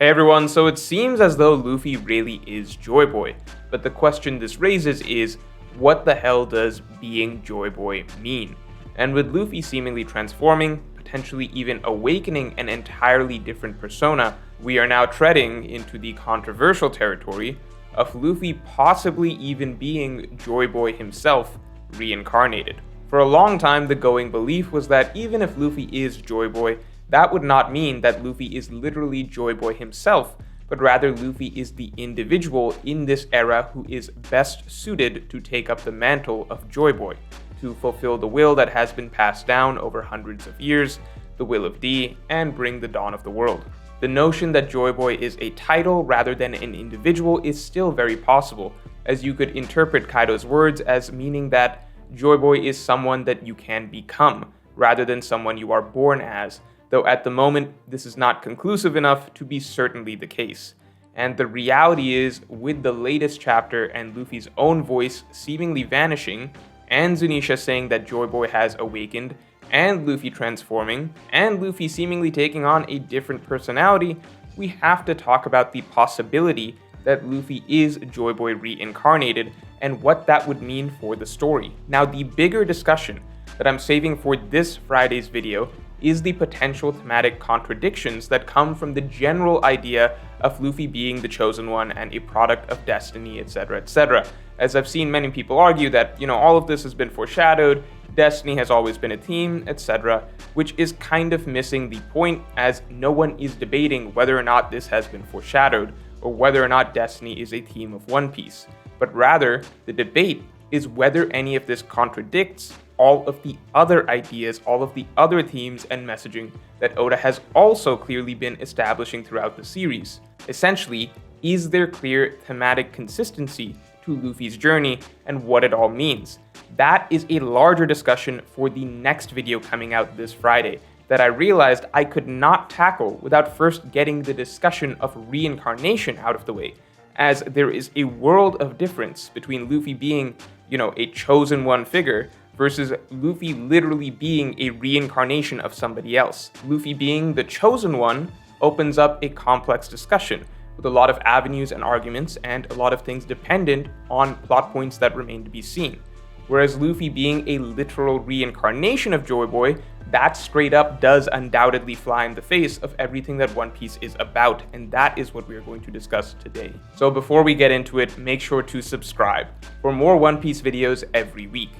Hey everyone, so it seems as though Luffy really is Joy Boy, but the question this raises is, what the hell does being Joy Boy mean? And with Luffy seemingly transforming, potentially even awakening an entirely different persona, we are now treading into the controversial territory of Luffy possibly even being Joy Boy himself, reincarnated. For a long time, the going belief was that even if Luffy is Joy Boy, that would not mean that Luffy is literally Joy Boy himself, but rather Luffy is the individual in this era who is best suited to take up the mantle of Joy Boy, to fulfill the will that has been passed down over hundreds of years, the will of D, and bring the dawn of the world. The notion that Joy Boy is a title rather than an individual is still very possible, as you could interpret Kaido's words as meaning that Joy Boy is someone that you can become, rather than someone you are born as, though at the moment this is not conclusive enough to be certainly the case. And the reality is, with the latest chapter and Luffy's own voice seemingly vanishing, and Zunisha saying that Joy Boy has awakened, and Luffy transforming, and Luffy seemingly taking on a different personality, we have to talk about the possibility that Luffy is Joy Boy reincarnated and what that would mean for the story. Now, the bigger discussion that I'm saving for this Friday's video is the potential thematic contradictions that come from the general idea of Luffy being the chosen one and a product of destiny, etc., etc. As I've seen many people argue that, all of this has been foreshadowed, destiny has always been a theme, etc., which is kind of missing the point, as no one is debating whether or not this has been foreshadowed or whether or not destiny is a theme of One Piece, but rather the debate is whether any of this contradicts all of the other ideas, all of the other themes and messaging that Oda has also clearly been establishing throughout the series. Essentially, is there clear thematic consistency to Luffy's journey and what it all means? That is a larger discussion for the next video coming out this Friday that I realized I could not tackle without first getting the discussion of reincarnation out of the way, as there is a world of difference between Luffy being, a chosen one figure versus Luffy literally being a reincarnation of somebody else. Luffy being the chosen one opens up a complex discussion with a lot of avenues and arguments and a lot of things dependent on plot points that remain to be seen. Whereas Luffy being a literal reincarnation of Joy Boy, that straight up does undoubtedly fly in the face of everything that One Piece is about, and that is what we are going to discuss today. So before we get into it, make sure to subscribe for more One Piece videos every week.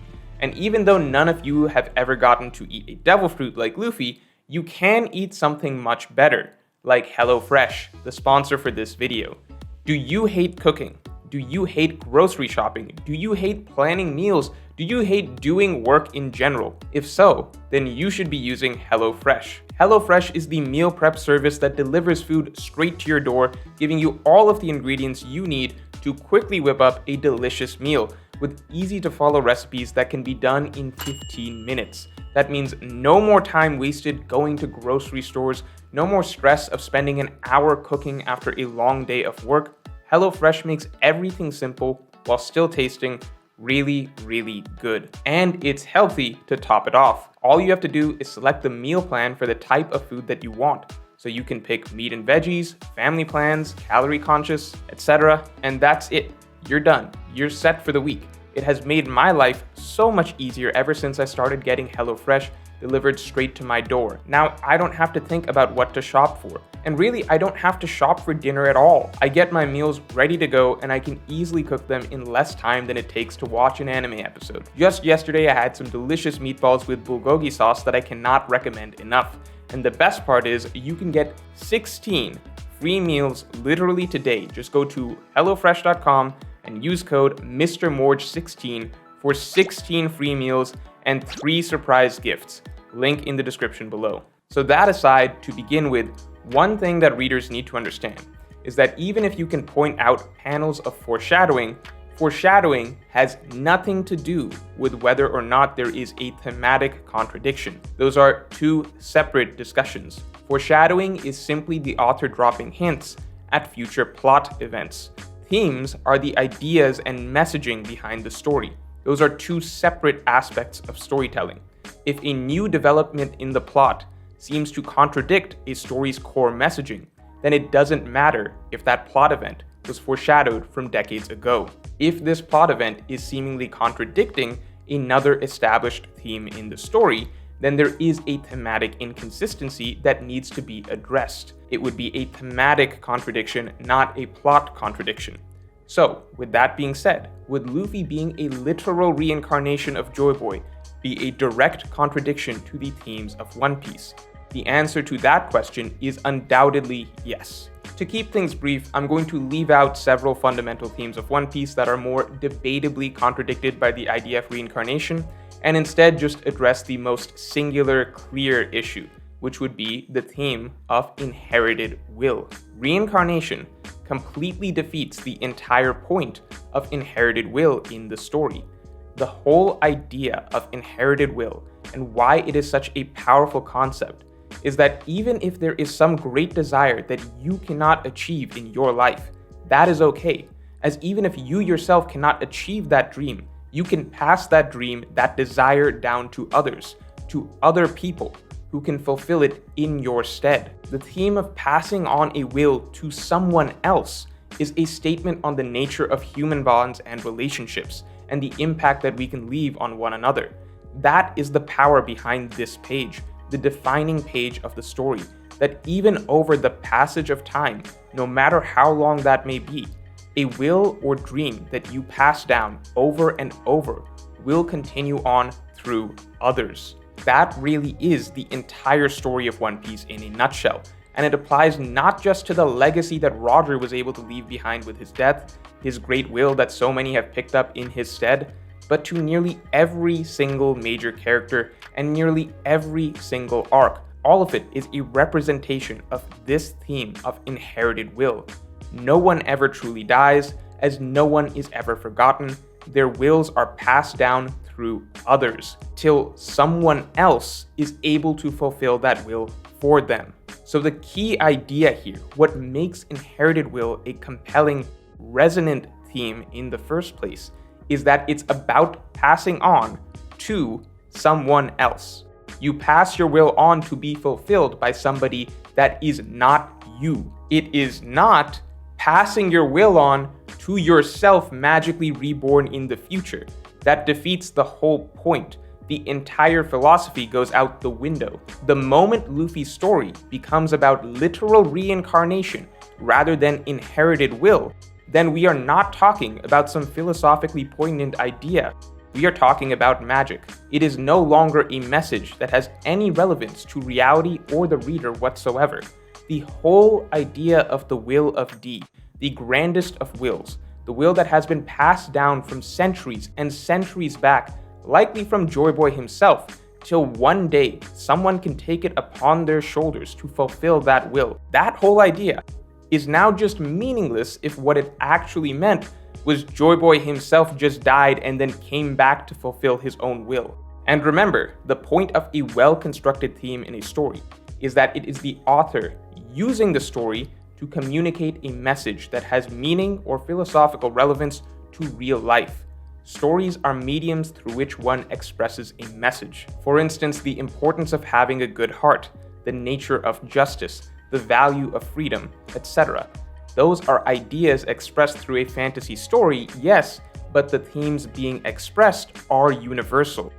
And even though none of you have ever gotten to eat a devil fruit like Luffy, you can eat something much better, like HelloFresh, the sponsor for this video. Do you hate cooking? Do you hate grocery shopping? Do you hate planning meals? Do you hate doing work in general? If so, then you should be using HelloFresh. HelloFresh is the meal prep service that delivers food straight to your door, giving you all of the ingredients you need to quickly whip up a delicious meal with easy-to-follow recipes that can be done in 15 minutes. That means no more time wasted going to grocery stores, no more stress of spending an hour cooking after a long day of work. HelloFresh makes everything simple while still tasting really, really good. And it's healthy to top it off. All you have to do is select the meal plan for the type of food that you want. So you can pick meat and veggies, family plans, calorie conscious, etc. And that's it. You're done. You're set for the week. It has made my life so much easier ever since I started getting HelloFresh delivered straight to my door. Now, I don't have to think about what to shop for. And really, I don't have to shop for dinner at all. I get my meals ready to go and I can easily cook them in less time than it takes to watch an anime episode. Just yesterday, I had some delicious meatballs with bulgogi sauce that I cannot recommend enough. And the best part is you can get 16 free meals literally today. Just go to HelloFresh.com and use code MrMorge16 for 16 free meals and 3 surprise gifts. Link in the description below. So that aside, to begin with, one thing that readers need to understand is that even if you can point out panels of foreshadowing, foreshadowing has nothing to do with whether or not there is a thematic contradiction. Those are two separate discussions. Foreshadowing is simply the author dropping hints at future plot events. Themes are the ideas and messaging behind the story. Those are two separate aspects of storytelling. If a new development in the plot seems to contradict a story's core messaging, then it doesn't matter if that plot event was foreshadowed from decades ago. If this plot event is seemingly contradicting another established theme in the story, then there is a thematic inconsistency that needs to be addressed. It would be a thematic contradiction, not a plot contradiction. So, with that being said, would Luffy being a literal reincarnation of Joy Boy be a direct contradiction to the themes of One Piece? The answer to that question is undoubtedly yes. To keep things brief, I'm going to leave out several fundamental themes of One Piece that are more debatably contradicted by the idea of reincarnation, and instead just address the most singular, clear issue, which would be the theme of inherited will. Reincarnation completely defeats the entire point of inherited will in the story. The whole idea of inherited will and why it is such a powerful concept is that even if there is some great desire that you cannot achieve in your life, that is okay, as even if you yourself cannot achieve that dream, you can pass that dream, that desire down to others, to other people who can fulfill it in your stead. The theme of passing on a will to someone else is a statement on the nature of human bonds and relationships and the impact that we can leave on one another. That is the power behind this page, the defining page of the story, that even over the passage of time, no matter how long that may be, a will or dream that you pass down over and over will continue on through others. That really is the entire story of One Piece in a nutshell, and it applies not just to the legacy that Roger was able to leave behind with his death, his great will that so many have picked up in his stead, but to nearly every single major character and nearly every single arc. All of it is a representation of this theme of inherited will. No one ever truly dies, as no one is ever forgotten. Their wills are passed down through others, till someone else is able to fulfill that will for them. So the key idea here, what makes inherited will a compelling, resonant theme in the first place, is that it's about passing on to someone else. You pass your will on to be fulfilled by somebody that is not you. It is not passing your will on to yourself magically reborn in the future. That defeats the whole point. The entire philosophy goes out the window. The moment Luffy's story becomes about literal reincarnation rather than inherited will, then we are not talking about some philosophically poignant idea. We are talking about magic. It is no longer a message that has any relevance to reality or the reader whatsoever. The whole idea of the will of D, the grandest of wills, the will that has been passed down from centuries and centuries back, likely from Joy Boy himself, till one day someone can take it upon their shoulders to fulfill that will. That whole idea is now just meaningless if what it actually meant was Joy Boy himself just died and then came back to fulfill his own will. And remember, the point of a well-constructed theme in a story is that it is the author using the story to communicate a message that has meaning or philosophical relevance to real life. Stories are mediums through which one expresses a message. For instance, the importance of having a good heart, the nature of justice, the value of freedom, etc. Those are ideas expressed through a fantasy story, yes, but the themes being expressed are universal.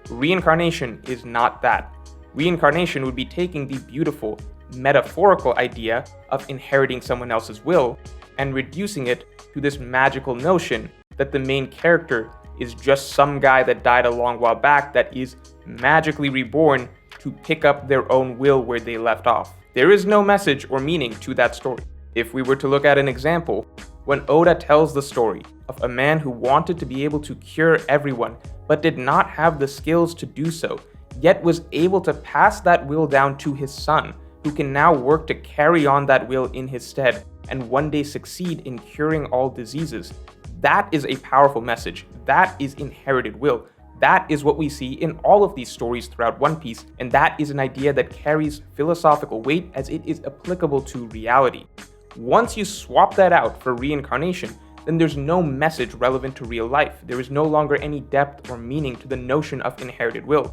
Reincarnation is not that. Reincarnation would be taking the beautiful, metaphorical idea of inheriting someone else's will and reducing it to this magical notion that the main character is just some guy that died a long while back that is magically reborn to pick up their own will where they left off. There is no message or meaning to that story. If we were to look at an example, when Oda tells the story of a man who wanted to be able to cure everyone but did not have the skills to do so, yet was able to pass that will down to his son, who can now work to carry on that will in his stead and one day succeed in curing all diseases. That is a powerful message. That is inherited will. That is what we see in all of these stories throughout One Piece, and that is an idea that carries philosophical weight as it is applicable to reality. Once you swap that out for reincarnation, then there's no message relevant to real life. There is no longer any depth or meaning to the notion of inherited will.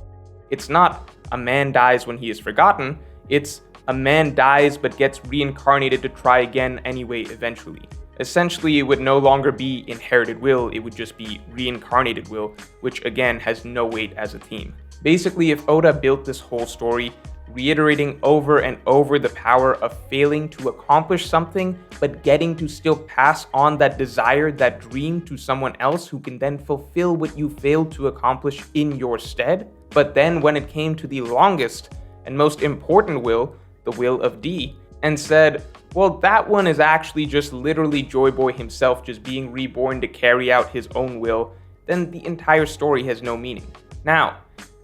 It's not a man dies when he is forgotten, it's a man dies but gets reincarnated to try again anyway eventually. Essentially, it would no longer be inherited will, it would just be reincarnated will, which again has no weight as a theme. Basically, if Oda built this whole story reiterating over and over the power of failing to accomplish something, but getting to still pass on that desire, that dream to someone else who can then fulfill what you failed to accomplish in your stead. But then when it came to the longest and most important will, the will of D, and said, well, that one is actually just literally Joy Boy himself just being reborn to carry out his own will, then the entire story has no meaning. Now,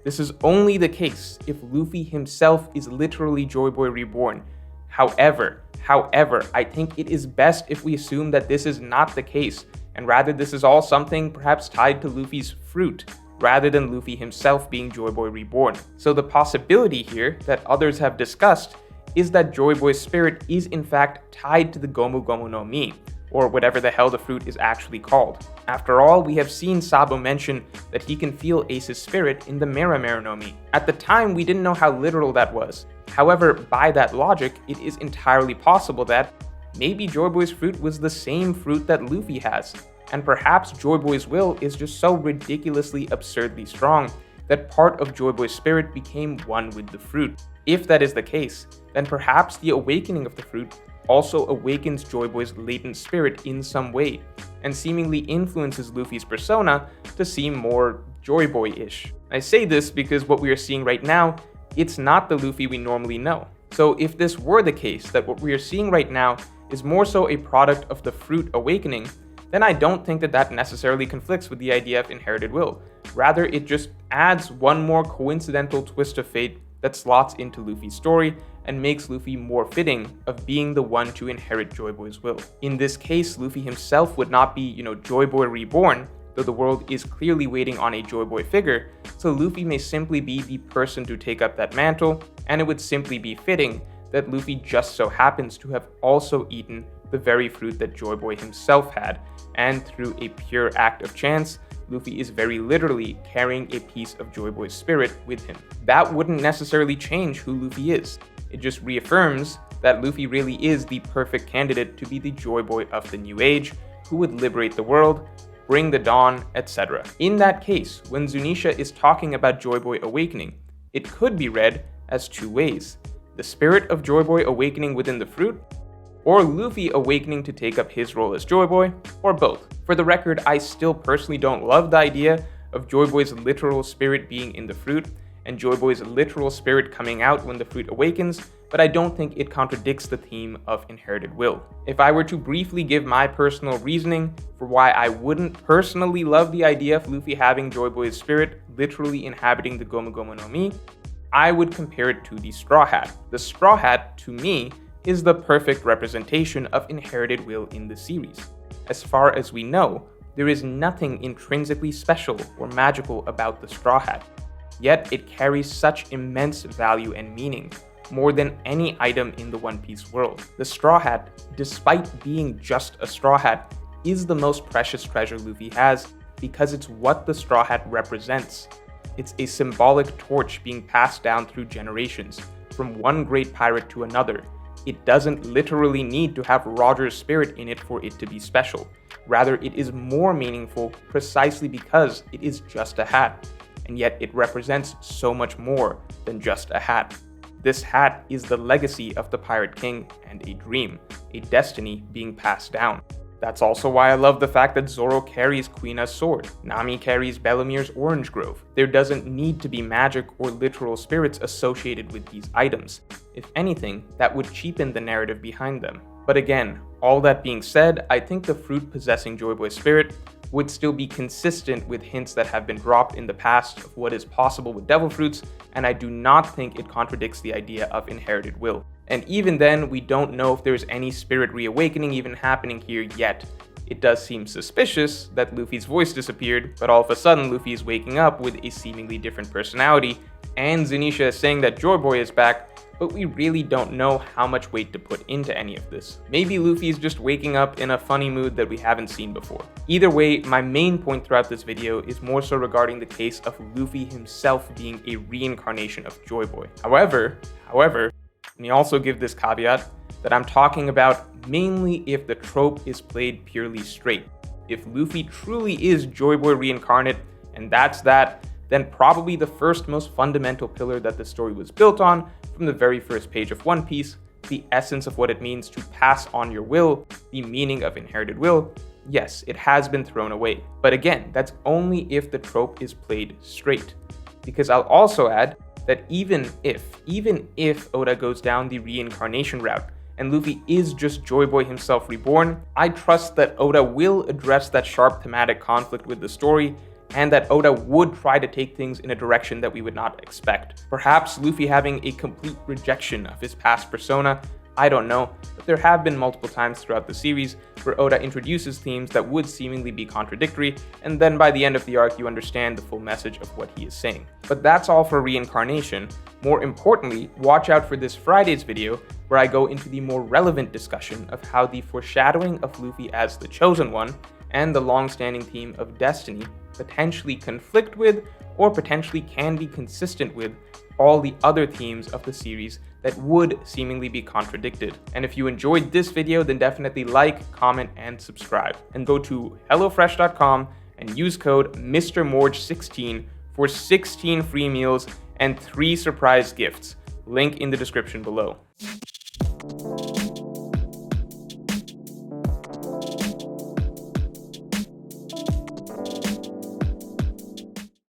this is only the case if Luffy himself is literally Joy Boy reborn. However, I think it is best if we assume that this is not the case, and rather this is all something perhaps tied to Luffy's fruit, rather than Luffy himself being Joy Boy reborn. So the possibility here that others have discussed is that Joy Boy's spirit is in fact tied to the Gomu Gomu no Mi, or whatever the hell the fruit is actually called. After all, we have seen Sabo mention that he can feel Ace's spirit in the Mera Mera no Mi. At the time, we didn't know how literal that was. However, by that logic, it is entirely possible that maybe Joy Boy's fruit was the same fruit that Luffy has, and perhaps Joy Boy's will is just so ridiculously absurdly strong that part of Joy Boy's spirit became one with the fruit. If that is the case, then perhaps the awakening of the fruit also awakens Joy Boy's latent spirit in some way, and seemingly influences Luffy's persona to seem more Joy Boy-ish. I say this because what we are seeing right now, it's not the Luffy we normally know. So if this were the case, that what we are seeing right now is more so a product of the fruit awakening, then I don't think that that necessarily conflicts with the idea of inherited will. Rather, it just adds one more coincidental twist of fate that slots into Luffy's story and makes Luffy more fitting of being the one to inherit Joy Boy's will. In this case, Luffy himself would not be, Joy Boy reborn, though the world is clearly waiting on a Joy Boy figure, so Luffy may simply be the person to take up that mantle, and it would simply be fitting that Luffy just so happens to have also eaten the very fruit that Joy Boy himself had, and through a pure act of chance, Luffy is very literally carrying a piece of Joy Boy's spirit with him. That wouldn't necessarily change who Luffy is. It just reaffirms that Luffy really is the perfect candidate to be the Joy Boy of the New Age, who would liberate the world, bring the dawn, etc. In that case, when Zunisha is talking about Joy Boy awakening, it could be read as two ways: the spirit of Joy Boy awakening within the fruit, or Luffy awakening to take up his role as Joy Boy, or both. For the record, I still personally don't love the idea of Joy Boy's literal spirit being in the fruit, and Joy Boy's literal spirit coming out when the fruit awakens, but I don't think it contradicts the theme of inherited will. If I were to briefly give my personal reasoning for why I wouldn't personally love the idea of Luffy having Joy Boy's spirit literally inhabiting the Gomu Gomu no Mi, I would compare it to the Straw Hat. The Straw Hat, to me, is the perfect representation of inherited will in the series. As far as we know, there is nothing intrinsically special or magical about the Straw Hat, yet it carries such immense value and meaning, more than any item in the One Piece world. The Straw Hat, despite being just a straw hat, is the most precious treasure Luffy has because it's what the Straw Hat represents. It's a symbolic torch being passed down through generations, from one great pirate to another. It doesn't literally need to have Roger's spirit in it for it to be special. Rather, it is more meaningful precisely because it is just a hat, and yet it represents so much more than just a hat. This hat is the legacy of the Pirate King and a dream, a destiny being passed down. That's also why I love the fact that Zoro carries Queena's sword, Nami carries Belomir's orange grove. There doesn't need to be magic or literal spirits associated with these items. If anything, that would cheapen the narrative behind them. But again, all that being said, I think the fruit possessing Joy Boy's spirit would still be consistent with hints that have been dropped in the past of what is possible with devil fruits, and I do not think it contradicts the idea of inherited will. And even then, we don't know if there's any spirit reawakening even happening here yet. It does seem suspicious that Luffy's voice disappeared, but all of a sudden Luffy is waking up with a seemingly different personality, and Zunisha is saying that Joy Boy is back, but we really don't know how much weight to put into any of this. Maybe Luffy is just waking up in a funny mood that we haven't seen before. Either way, my main point throughout this video is more so regarding the case of Luffy himself being a reincarnation of Joy Boy. However, Let me also give this caveat that I'm talking about mainly if the trope is played purely straight. If Luffy truly is Joy Boy reincarnate, and that's that, then probably the first most fundamental pillar that the story was built on from the very first page of One Piece, the essence of what it means to pass on your will, the meaning of inherited will, yes, it has been thrown away. But again, that's only if the trope is played straight. Because I'll also add that even if Oda goes down the reincarnation route, and Luffy is just Joy Boy himself reborn, I trust that Oda will address that sharp thematic conflict with the story, and that Oda would try to take things in a direction that we would not expect. Perhaps Luffy having a complete rejection of his past persona, I don't know, but there have been multiple times throughout the series where Oda introduces themes that would seemingly be contradictory, and then by the end of the arc you understand the full message of what he is saying. But that's all for reincarnation. More importantly, watch out for this Friday's video where I go into the more relevant discussion of how the foreshadowing of Luffy as the Chosen One and the long-standing theme of destiny potentially conflict with, or potentially can be consistent with, all the other themes of the series that would seemingly be contradicted. And if you enjoyed this video, then definitely like, comment, and subscribe. And go to HelloFresh.com and use code MrMorge16 for 16 free meals and 3 surprise gifts. Link in the description below.